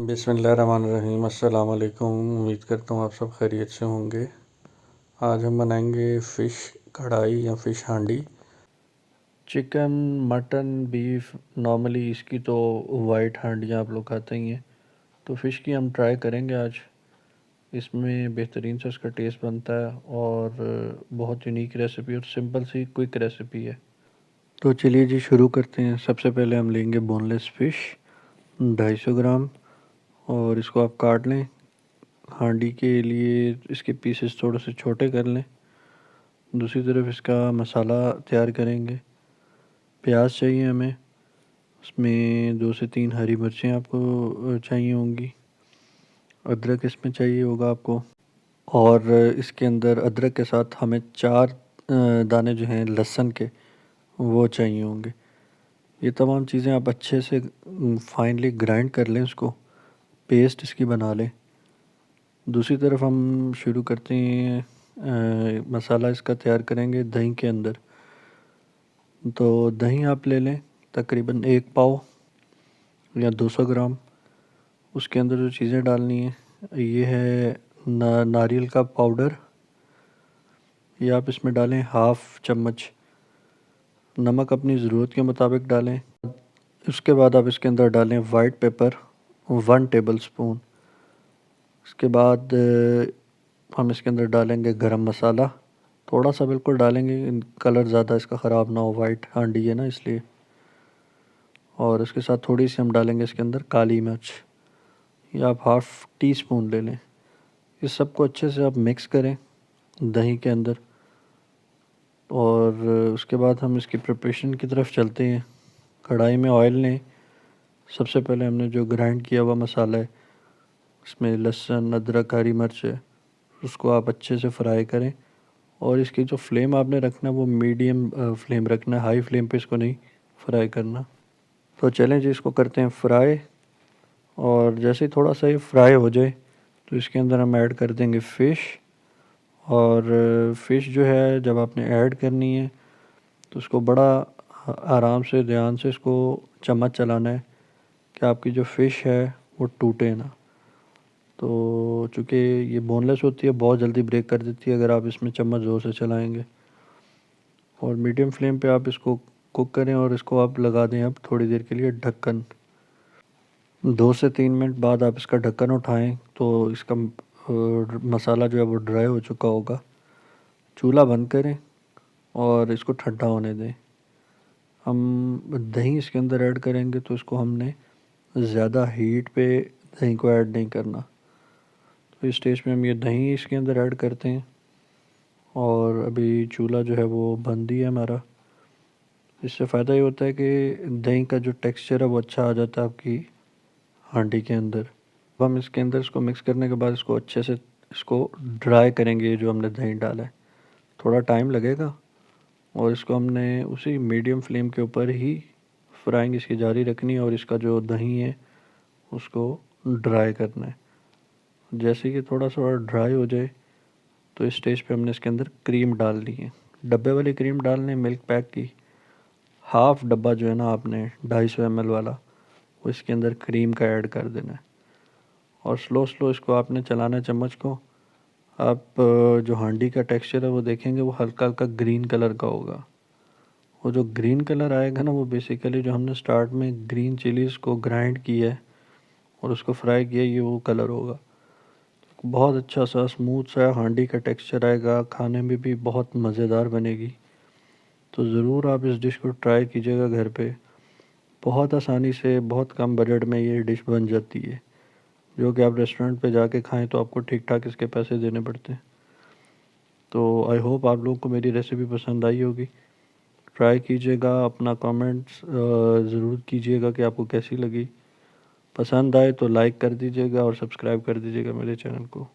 बिस्मिल्लाहिर्रहमानिर्रहीम। अस्सलाम वालेकुम। उम्मीद करता हूँ आप सब खैरियत से होंगे। आज हम बनाएंगे फ़िश कढ़ाई या फ़िश हांडी। चिकन, मटन, बीफ, नॉर्मली इसकी तो वाइट हांडियाँ आप लोग खाते ही हैं, तो फ़िश की हम ट्राई करेंगे आज। इसमें बेहतरीन से इसका टेस्ट बनता है और बहुत यूनिक रेसिपी और सिंपल सी क्विक रेसिपी है। तो चलिए जी शुरू करते हैं। सबसे पहले हम लेंगे बोनलेस फ़िश 250 ग्राम और इसको आप काट लें। हांडी के लिए इसके पीसेस थोड़े से छोटे कर लें। दूसरी तरफ इसका मसाला तैयार करेंगे। प्याज चाहिए हमें, उसमें 2 से 3 हरी मिर्चें आपको चाहिए होंगी। अदरक इसमें चाहिए होगा आपको, और इसके अंदर अदरक के साथ हमें 4 दाने जो हैं लहसुन के वो चाहिए होंगे। ये तमाम चीज़ें आप अच्छे से फाइनली ग्राइंड कर लें, उसको पेस्ट इसकी बना लें। दूसरी तरफ हम शुरू करते हैं, मसाला इसका तैयार करेंगे दही के अंदर। तो दही आप ले लें तकरीबन 1 पाव या 200 ग्राम। उसके अंदर जो चीज़ें डालनी है ये है नारियल का पाउडर, ये आप इसमें डालें हाफ़ चम्मच। नमक अपनी ज़रूरत के मुताबिक डालें। उसके बाद आप इसके अंदर डालें वाइट पेपर 1 टेबल स्पून। उसके बाद हम इसके अंदर डालेंगे गरम मसाला, थोड़ा सा बिल्कुल डालेंगे, कलर ज़्यादा इसका ख़राब ना हो, वाइट हांडी है ना इसलिए। और इसके साथ थोड़ी सी हम डालेंगे इसके अंदर काली मिर्च, ये आप हाफ़ टी स्पून ले लें। इस सबको अच्छे से आप मिक्स करें दही के अंदर। और उसके बाद हम इसकी प्रिपरेशन की तरफ चलते हैं। कढ़ाई में ऑयल लें। सबसे पहले हमने जो ग्राइंड किया हुआ मसाला है, इसमें लहसुन, अदरक, हरी मिर्च है, उसको आप अच्छे से फ्राई करें। और इसकी जो फ्लेम आपने रखना है वो मीडियम फ्लेम रखना है, हाई फ्लेम पे इसको नहीं फ्राई करना। तो चलें जी इसको करते हैं फ्राई। और जैसे ही थोड़ा सा ये फ्राई हो जाए तो इसके अंदर हम ऐड कर देंगे फ़िश। और फ़िश जो है जब आपने ऐड करनी है तो उसको बड़ा आराम से ध्यान से इसको चम्मच चलाना है कि आपकी जो फ़िश है वो टूटे ना। तो चूँकि ये बोनलेस होती है, बहुत जल्दी ब्रेक कर देती है अगर आप इसमें चम्मच ज़ोर से चलाएंगे। और मीडियम फ्लेम पे आप इसको कुक करें और इसको आप लगा दें अब थोड़ी देर के लिए ढक्कन। 2 से 3 मिनट बाद आप इसका ढक्कन उठाएं तो इसका मसाला जो है वो ड्राई हो चुका होगा। चूल्हा बंद करें और इसको ठंडा होने दें। हम दही इसके अंदर ऐड करेंगे तो इसको हमने ज़्यादा हीट पे दही को ऐड नहीं करना। तो इस स्टेज में हम ये दही इसके अंदर ऐड करते हैं। और अभी चूल्हा जो है वो बंद ही है हमारा। इससे फ़ायदा ये होता है कि दही का जो टेक्सचर है वो अच्छा आ जाता है आपकी हांडी के अंदर। अब हम इसके अंदर इसको मिक्स करने के बाद इसको अच्छे से इसको ड्राई करेंगे, जो हमने दही डाला है। थोड़ा टाइम लगेगा और इसको हमने उसी मीडियम फ्लेम के ऊपर ही फ्राइंग इसकी जारी रखनी है और इसका जो दही है उसको ड्राई करना है। जैसे कि थोड़ा सा ड्राई हो जाए तो इस स्टेज पे हमने इसके अंदर क्रीम डालनी है। डब्बे वाली क्रीम डालनी है, मिल्क पैक की। हाफ़ डब्बा जो है ना आपने 250 ml वाला, वो इसके अंदर क्रीम का ऐड कर देना है। और स्लो स्लो इसको आपने चलाना है चम्मच को। आप जो हांडी का टेक्सचर है वो देखेंगे वो हल्का हल्का ग्रीन कलर का होगा। वो जो ग्रीन कलर आएगा ना वो बेसिकली जो हमने स्टार्ट में ग्रीन चिलीज़ को ग्राइंड किया है और उसको फ्राई किया है, ये वो कलर होगा। बहुत अच्छा सा स्मूथ सा हांडी का टेक्सचर आएगा, खाने में भी बहुत मज़ेदार बनेगी। तो ज़रूर आप इस डिश को ट्राई कीजिएगा घर पे। बहुत आसानी से बहुत कम बजट में ये डिश बन जाती है, जो कि आप रेस्टोरेंट पे जाके खाएं तो आपको ठीक ठाक इसके पैसे देने पड़ते हैं। तो आई होप आप लोगों को मेरी रेसिपी पसंद आई होगी। ट्राई कीजिएगा, अपना कमेंट्स ज़रूर कीजिएगा कि आपको कैसी लगी। पसंद आए तो लाइक कर दीजिएगा और सब्सक्राइब कर दीजिएगा मेरे चैनल को।